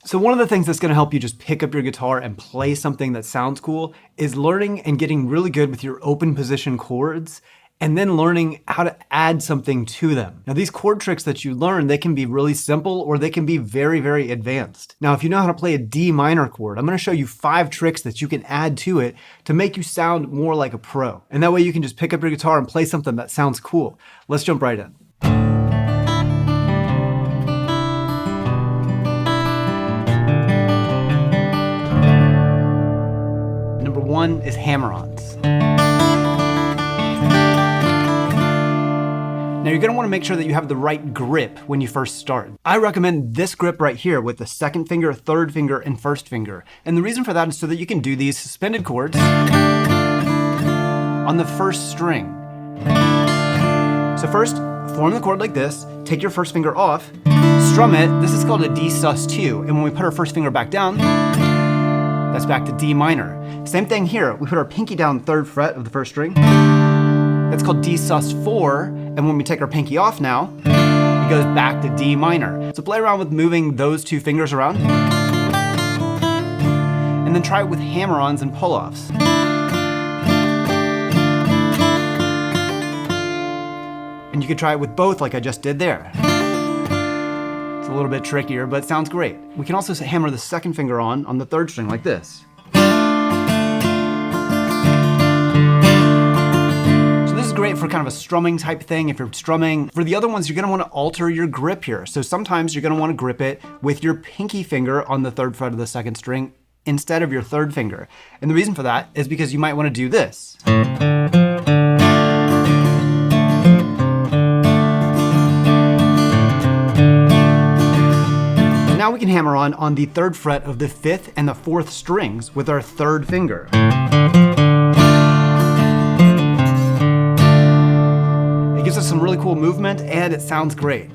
So one of the things that's going to help you just pick up your guitar and play something that sounds cool is learning and getting really good with your open position chords, and then learning how to add something to them. Now these chord tricks that you learn, they can be really simple or they can be very, very advanced. Now if you know how to play a D minor chord, I'm going to show you 5 tricks that you can add to it to make you sound more like a pro. And that way you can just pick up your guitar and play something that sounds cool. Let's jump right in. Number 1 is hammer-ons. Now you're going to want to make sure that you have the right grip when you first start. I recommend this grip right here with the 2nd finger, 3rd finger, and 1st finger. And the reason for that is so that you can do these suspended chords on the 1st string. So first, form the chord like this, take your 1st finger off, strum it. This is called a D sus2. And when we put our 1st finger back down, that's back to D minor. Same thing here. We put our pinky down 3rd fret of the 1st string. That's called D sus4. And when we take our pinky off now, it goes back to D minor. So play around with moving those 2 fingers around. And then try it with hammer-ons and pull-offs. And you can try it with both like I just did there. It's a little bit trickier, but it sounds great. We can also hammer the 2nd finger on the 3rd string like this. Great for kind of a strumming type thing if you're strumming. For the other ones, you're going to want to alter your grip here. So sometimes you're going to want to grip it with your pinky finger on the 3rd fret of the 2nd string instead of your 3rd finger. And the reason for that is because you might want to do this. Now we can hammer on the 3rd fret of the 5th and the 4th strings with our 3rd finger. It gives us some really cool movement and it sounds great.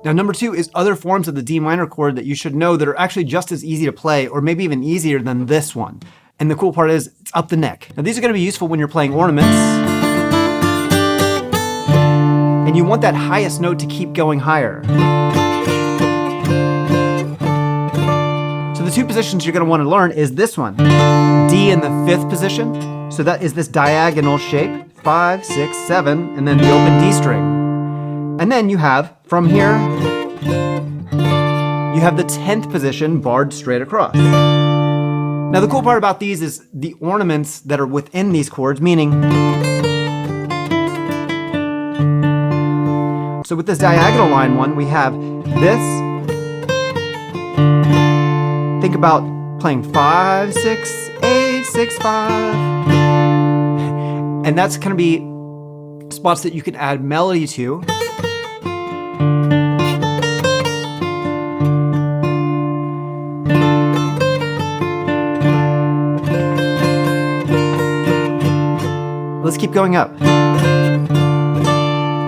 Now number 2 is other forms of the D minor chord that you should know that are actually just as easy to play or maybe even easier than this one. And the cool part is it's up the neck. Now these are going to be useful when you're playing ornaments. And you want that highest note to keep going higher. The 2 positions you're going to want to learn is this one, D in the 5th position. So that is this diagonal shape, 5, 6, 7, and then the open D string. And then you have, from here, you have the 10th position barred straight across. Now the cool part about these is the ornaments that are within these chords, meaning, so with this diagonal line one, we have this. Think about playing 5, 6, 8, 6, 5. And that's going to be spots that you can add melody to. Let's keep going up.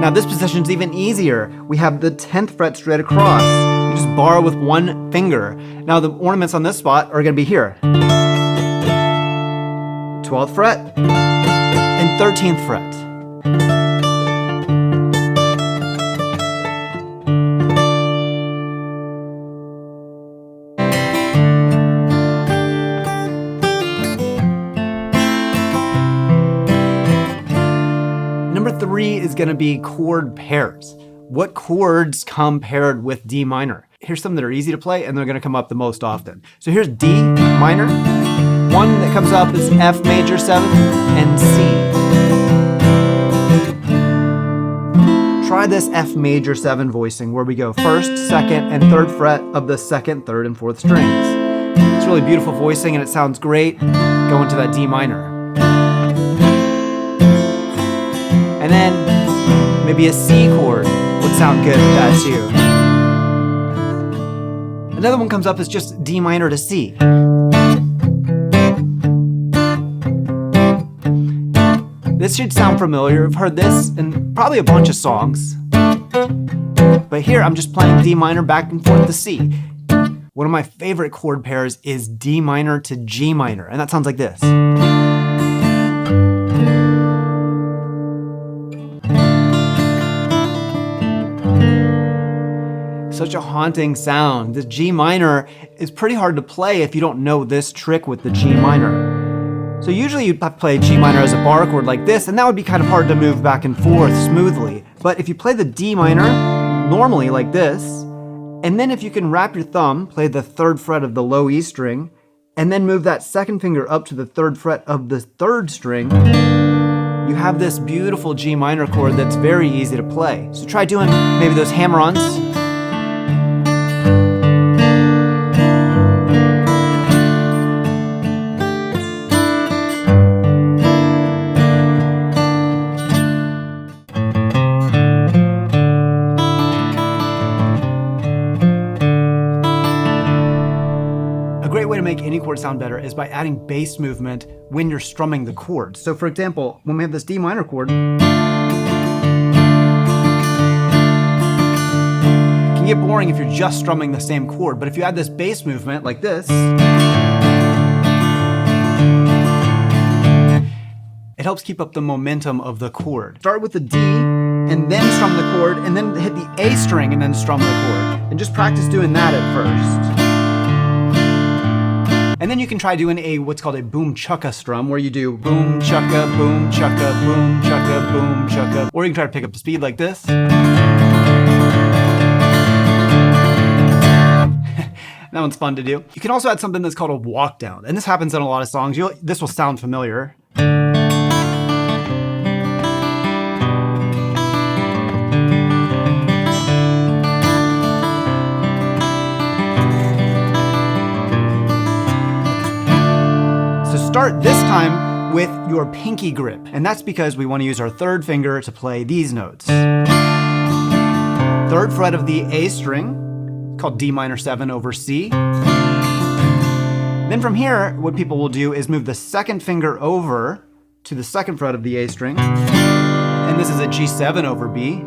Now this position is even easier. We have the 10th fret straight across. You just bar with 1 finger. Now the ornaments on this spot are going to be here. 12th fret and 13th fret. Number 3 is going to be chord pairs. What chords come paired with D minor? Here's some that are easy to play and they're going to come up the most often. So here's D minor. One that comes up is F major 7 and C. Try this F major 7 voicing where we go 1st, 2nd, and 3rd fret of the 2nd, 3rd, and 4th strings. It's really beautiful voicing and it sounds great going to that D minor. And then maybe a C chord would sound good with that too. Another one comes up as just D minor to C. This should sound familiar. I've heard this in probably a bunch of songs. But here I'm just playing D minor back and forth to C. One of my favorite chord pairs is D minor to G minor, and that sounds like this. a haunting sound. The G minor is pretty hard to play if you don't know this trick with the G minor. So usually you'd play G minor as a bar chord like this, and that would be kind of hard to move back and forth smoothly. But if you play the D minor normally like this, and then if you can wrap your thumb, play the 3rd fret of the low E string, and then move that 2nd finger up to the 3rd fret of the 3rd string, you have this beautiful G minor chord that's very easy to play. So try doing maybe those hammer-ons. A great way to make any chord sound better is by adding bass movement when you're strumming the chords. So for example, when we have this D minor chord, it can get boring if you're just strumming the same chord, but if you add this bass movement like this, it helps keep up the momentum of the chord. Start with the D, and then strum the chord, and then hit the A string, and then strum the chord. And just practice doing that at first. And then you can try doing what's called a boom chukka strum, where you do boom chukka, boom chukka, boom chukka, boom chukka. Or you can try to pick up the speed like this. That one's fun to do. You can also add something that's called a walk down. And this happens in a lot of songs. This will sound familiar. Start this time with your pinky grip, and that's because we want to use our 3rd finger to play these notes. 3rd fret of the A string, called D minor 7 over C. Then from here, what people will do is move the 2nd finger over to the 2nd fret of the A string, and this is a G7 over B.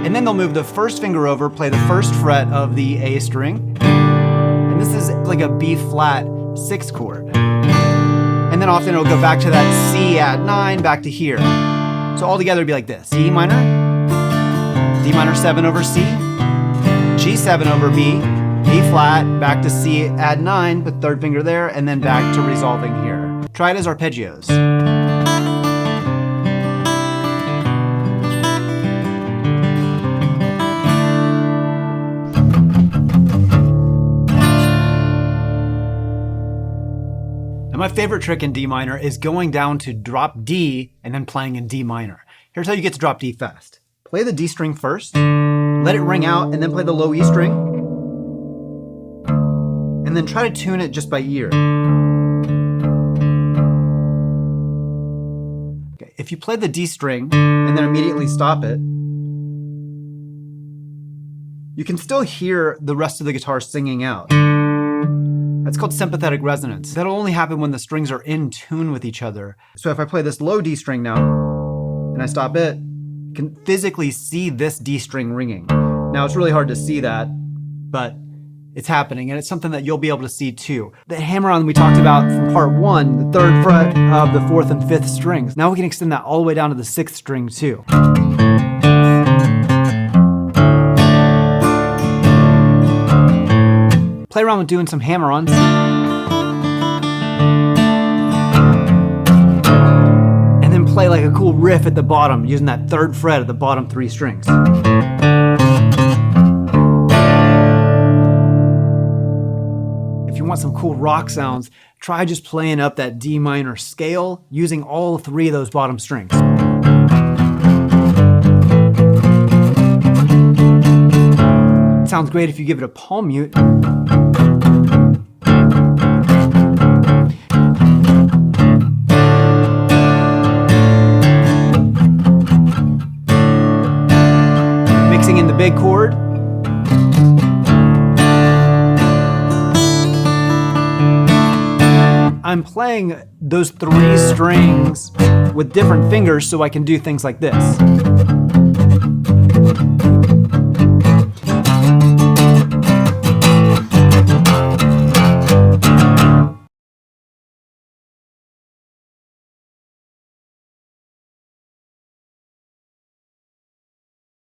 And then they'll move the 1st finger over, play the 1st fret of the A string, and this is like a B flat 6 chord. And then often it'll go back to that C add 9, back to here. So all together it'd be like this. D minor 7 over C, G7 over B, B flat, back to C add 9, put 3rd finger there, and then back to resolving here. Try it as arpeggios. My favorite trick in D minor is going down to drop D and then playing in D minor. Here's how you get to drop D fast. Play the D string first, let it ring out, and then play the low E string. And then try to tune it just by ear. Okay, if you play the D string and then immediately stop it, you can still hear the rest of the guitar singing out. That's called sympathetic resonance. That'll only happen when the strings are in tune with each other. So if I play this low D string now, and I stop it, you can physically see this D string ringing. Now it's really hard to see that, but it's happening, and it's something that you'll be able to see too. The hammer-on we talked about from part 1, the 3rd fret of the 4th and 5th strings. Now we can extend that all the way down to the 6th string too. Play around with doing some hammer-ons. And then play like a cool riff at the bottom using that 3rd fret of the bottom 3 strings. If you want some cool rock sounds, try just playing up that D minor scale using all 3 of those bottom strings. It sounds great if you give it a palm mute. Mixing in the big chord. I'm playing those 3 strings with different fingers so I can do things like this.